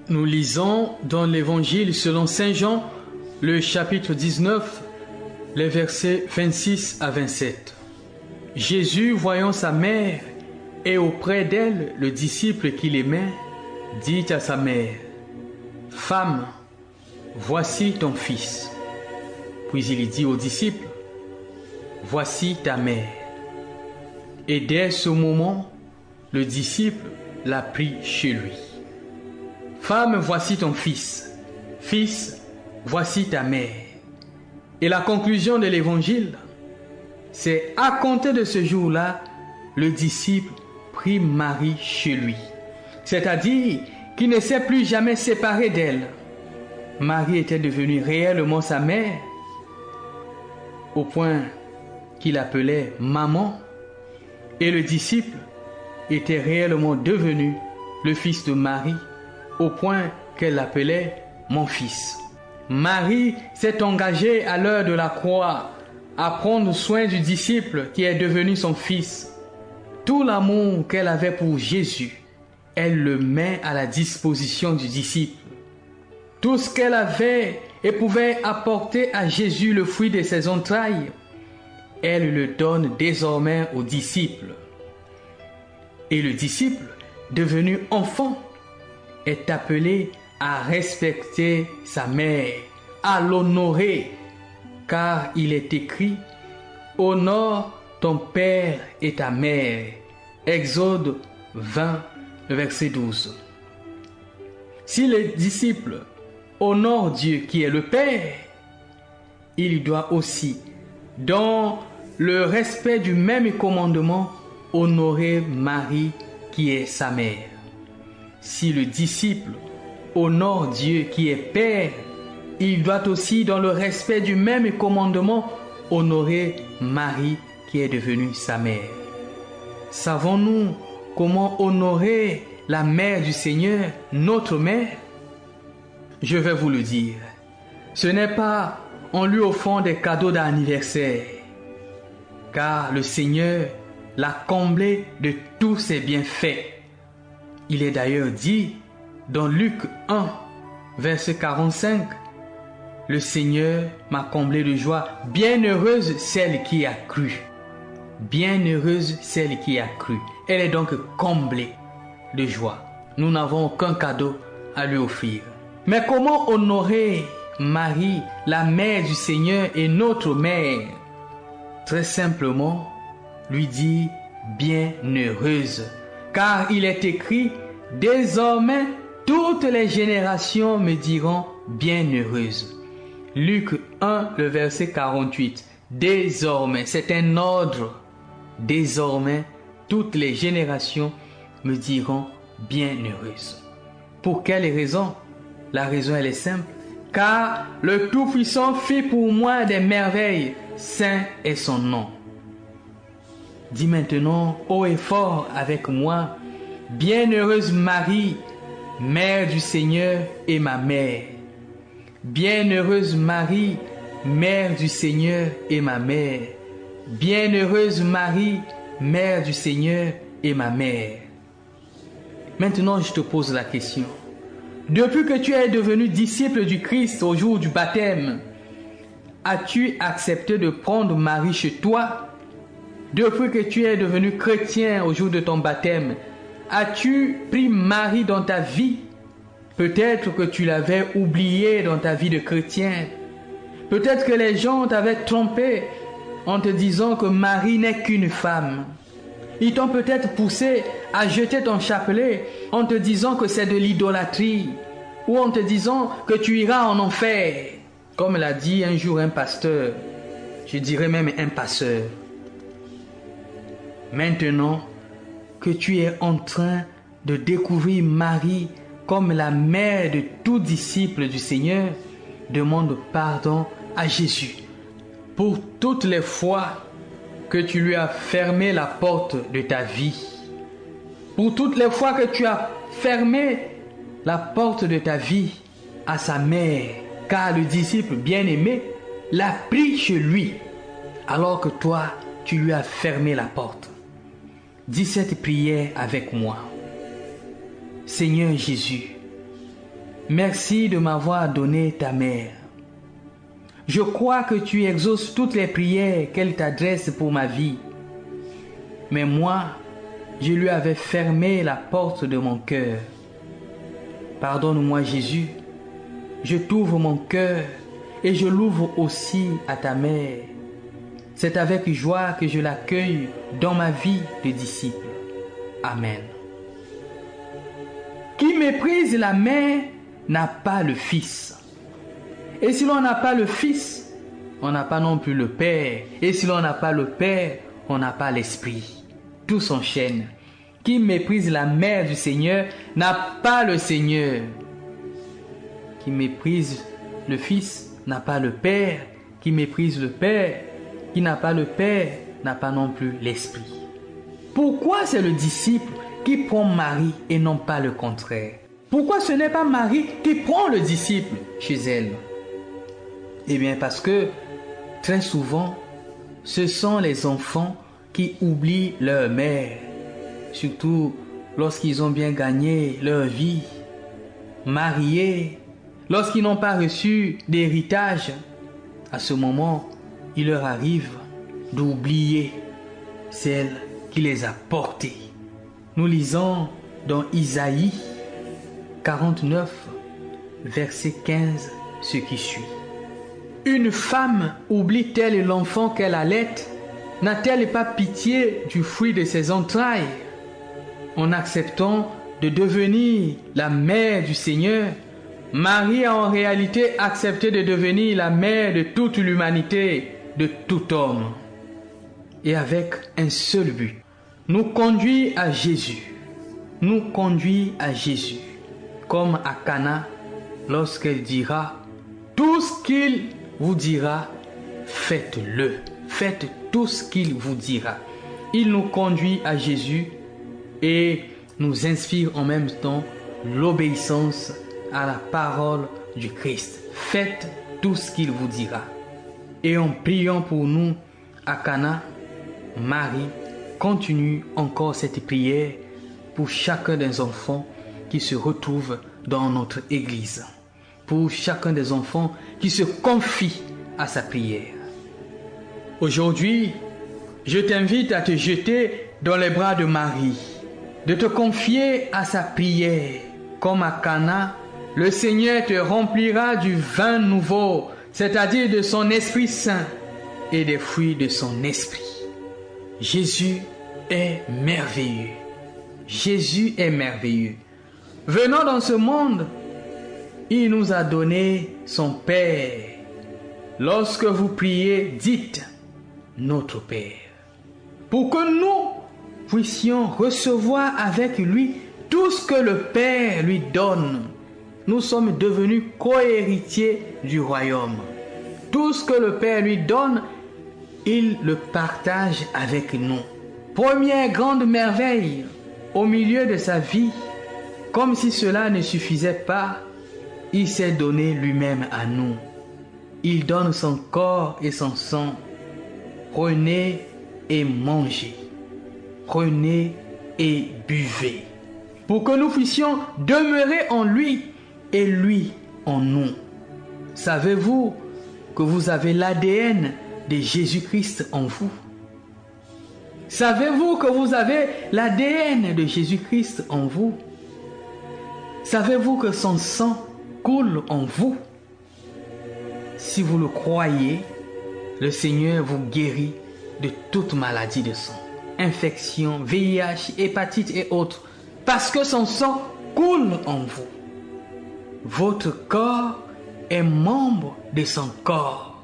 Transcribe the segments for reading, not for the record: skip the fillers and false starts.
Nous lisons dans l'Évangile selon Saint Jean, le chapitre 19, les versets 26 à 27. Jésus, voyant sa mère et auprès d'elle le disciple qu'il aimait, dit à sa mère, « Femme, voici ton fils. » Puis il dit au disciple, « Voici ta mère. » Et dès ce moment, le disciple l'a pris chez lui. « Femme, voici ton fils. Fils, voici ta mère. » Et la conclusion de l'évangile, c'est à compter de ce jour-là, le disciple prit Marie chez lui. C'est-à-dire qu'il ne s'est plus jamais séparé d'elle. Marie était devenue réellement sa mère, au point qu'il appelait maman, et le disciple était réellement devenu le fils de Marie, au point qu'elle l'appelait mon fils. Marie s'est engagée à l'heure de la croix à prendre soin du disciple qui est devenu son fils. Tout l'amour qu'elle avait pour Jésus, elle le met à la disposition du disciple. Tout ce qu'elle avait et pouvait apporter à Jésus, le fruit de ses entrailles, elle le donne désormais au disciple. Et le disciple, devenu enfant, est appelé à respecter sa mère, à l'honorer, car il est écrit « Honore ton père et ta mère » Exode 20, verset 12. Si le disciple honore Dieu qui est le Père, il doit aussi, dans le respect du même commandement, honorer Marie qui est sa mère. Si le disciple honore Dieu qui est Père, il doit aussi, dans le respect du même commandement, honorer Marie qui est devenue sa mère. Savons-nous comment honorer la mère du Seigneur, notre mère? Je vais vous le dire. Ce n'est pas en lui offrant des cadeaux d'anniversaire, car le Seigneur l'a comblé de tous ses bienfaits. Il est d'ailleurs dit dans Luc 1, verset 45, « Le Seigneur m'a comblé de joie. Bienheureuse celle qui a cru. » Bienheureuse celle qui a cru. Elle est donc comblée de joie. Nous n'avons aucun cadeau à lui offrir. Mais comment honorer Marie, la mère du Seigneur et notre mère? Très simplement, lui dire bienheureuse. Car il est écrit, désormais, toutes les générations me diront bienheureuse. Luc 1, le verset 48. Désormais, c'est un ordre. Désormais, toutes les générations me diront bienheureuse. Pour quelle raison? La raison, elle est simple. Car le Tout-Puissant fit pour moi des merveilles. Saint est son nom. Dis maintenant haut et fort avec moi, bienheureuse Marie, mère du Seigneur et ma mère. Bienheureuse Marie, mère du Seigneur et ma mère. Bienheureuse Marie, mère du Seigneur et ma mère. Maintenant, je te pose la question. Depuis que tu es devenu disciple du Christ au jour du baptême, as-tu accepté de prendre Marie chez toi? Depuis que tu es devenu chrétien au jour de ton baptême, as-tu pris Marie dans ta vie? Peut-être que tu l'avais oubliée dans ta vie de chrétien. Peut-être que les gens t'avaient trompé en te disant que Marie n'est qu'une femme. Ils t'ont peut-être poussé à jeter ton chapelet en te disant que c'est de l'idolâtrie ou en te disant que tu iras en enfer. Comme l'a dit un jour un pasteur, je dirais même un passeur. Maintenant que tu es en train de découvrir Marie comme la mère de tout disciple du Seigneur, demande pardon à Jésus pour toutes les fois que tu lui as fermé la porte de ta vie, pour toutes les fois que tu as fermé la porte de ta vie à sa mère, car le disciple bien-aimé l'a pris chez lui, alors que toi, tu lui as fermé la porte. Dis cette prière avec moi. Seigneur Jésus, merci de m'avoir donné ta mère. Je crois que tu exauces toutes les prières qu'elle t'adresse pour ma vie. Mais moi, je lui avais fermé la porte de mon cœur. Pardonne-moi Jésus, je t'ouvre mon cœur et je l'ouvre aussi à ta mère. C'est avec joie que je l'accueille dans ma vie de disciple. Amen. Qui méprise la mère n'a pas le Fils. Et si l'on n'a pas le Fils, on n'a pas non plus le Père. Et si l'on n'a pas le Père, on n'a pas l'Esprit. Tout s'enchaîne. Qui méprise la mère du Seigneur n'a pas le Seigneur. Qui méprise le Fils n'a pas le Père. Qui méprise le Père, qui n'a pas le Père, n'a pas non plus l'Esprit. Pourquoi c'est le disciple qui prend Marie et non pas le contraire? Pourquoi ce n'est pas Marie qui prend le disciple chez elle? Eh bien parce que très souvent, ce sont les enfants qui oublient leur mère, surtout lorsqu'ils ont bien gagné leur vie, mariés, lorsqu'ils n'ont pas reçu d'héritage. À ce moment, il leur arrive d'oublier celle qui les a portés. Nous lisons dans Isaïe 49, verset 15, ce qui suit. Une femme oublie-t-elle l'enfant qu'elle allait? N'a-t-elle pas pitié du fruit de ses entrailles? En acceptant de devenir la mère du Seigneur, Marie a en réalité accepté de devenir la mère de toute l'humanité, de tout homme. Et avec un seul but, nous conduire à Jésus. Nous conduire à Jésus. Comme à Cana, lorsqu'elle dira, tout ce qu'il vous dira, faites-le. Faites tout ce qu'il vous dira. Il nous conduit à Jésus et nous inspire en même temps l'obéissance à la parole du Christ. Faites tout ce qu'il vous dira. Et en priant pour nous à Cana, Marie continue encore cette prière pour chacun des enfants qui se retrouvent dans notre Église, pour chacun des enfants qui se confient à sa prière. Aujourd'hui, je t'invite à te jeter dans les bras de Marie, de te confier à sa prière. Comme à Cana, le Seigneur te remplira du vin nouveau, c'est-à-dire de son Esprit Saint et des fruits de son esprit. Jésus est merveilleux. Jésus est merveilleux. Venant dans ce monde, il nous a donné son Père. Lorsque vous priez, dites notre Père. Pour que nous puissions recevoir avec lui tout ce que le Père lui donne. Nous sommes devenus co-héritiers du royaume. Tout ce que le Père lui donne, il le partage avec nous. Première grande merveille, au milieu de sa vie, comme si cela ne suffisait pas, il s'est donné lui-même à nous. Il donne son corps et son sang. Prenez et mangez. Prenez et buvez. Pour que nous puissions demeurer en lui et lui en nous. Savez-vous que vous avez l'ADN de Jésus-Christ en vous? Savez-vous que vous avez l'ADN de Jésus-Christ en vous? Savez-vous que son sang coule en vous? Si vous le croyez, le Seigneur vous guérit de toute maladie de sang, infection, VIH, hépatite et autres, parce que son sang coule en vous. Votre corps est membre de son corps.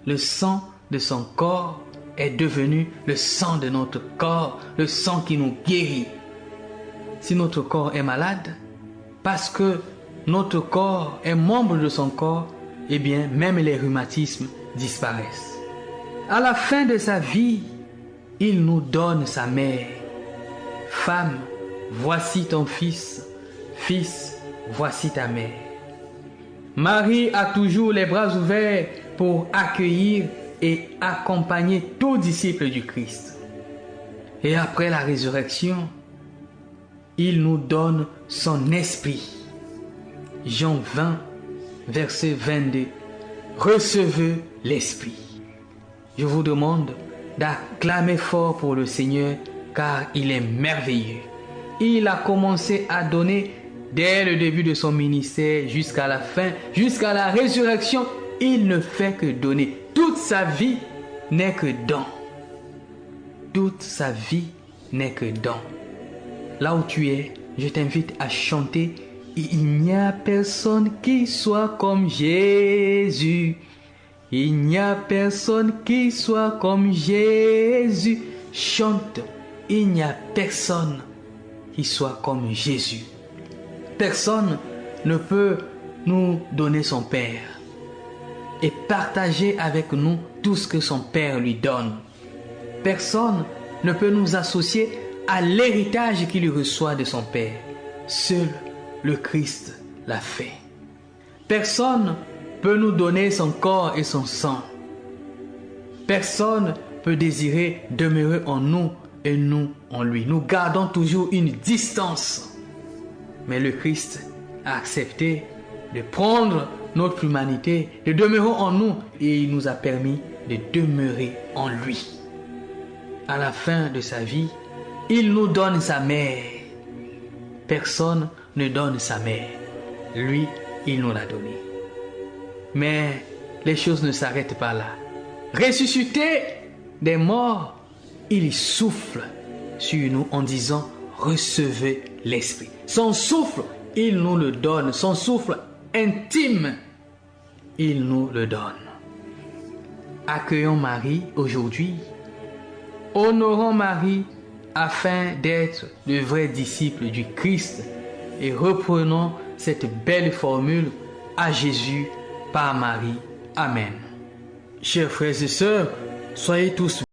Le sang de son corps est devenu le sang de notre corps, le sang qui nous guérit. Si notre corps est malade, parce que notre corps est membre de son corps, eh bien, même les rhumatismes disparaissent. À la fin de sa vie, il nous donne sa mère. Femme, voici ton fils. Fils, voici ta mère. Marie a toujours les bras ouverts pour accueillir et accompagner tout disciple du Christ. Et après la résurrection, il nous donne son esprit. Jean 20, verset 22. Recevez l'Esprit. Je vous demande d'acclamer fort pour le Seigneur, car il est merveilleux. Il a commencé à donner dès le début de son ministère jusqu'à la fin, jusqu'à la résurrection. Il ne fait que donner. Toute sa vie n'est que don. Toute sa vie n'est que don. Là où tu es, je t'invite à chanter. Il n'y a personne qui soit comme Jésus. Il n'y a personne qui soit comme Jésus. Chante. Il n'y a personne qui soit comme Jésus. Personne ne peut nous donner son Père et partager avec nous tout ce que son Père lui donne. Personne ne peut nous associer à l'héritage qu'il reçoit de son Père. Seul le Christ l'a fait. Personne peut nous donner son corps et son sang. Personne peut désirer demeurer en nous et nous en lui. Nous gardons toujours une distance. Mais le Christ a accepté de prendre notre humanité, de demeurer en nous, et il nous a permis de demeurer en lui. À la fin de sa vie, il nous donne sa mère. Personne ne donne sa mère. Lui, il nous l'a donnée. Mais les choses ne s'arrêtent pas là. Ressuscité des morts, il souffle sur nous en disant « Recevez l'Esprit ». Son souffle, il nous le donne. Son souffle intime, il nous le donne. Accueillons Marie aujourd'hui. Honorons Marie afin d'être de vrais disciples du Christ et reprenons cette belle formule à Jésus par Marie. Amen. Chers frères et sœurs, soyez tous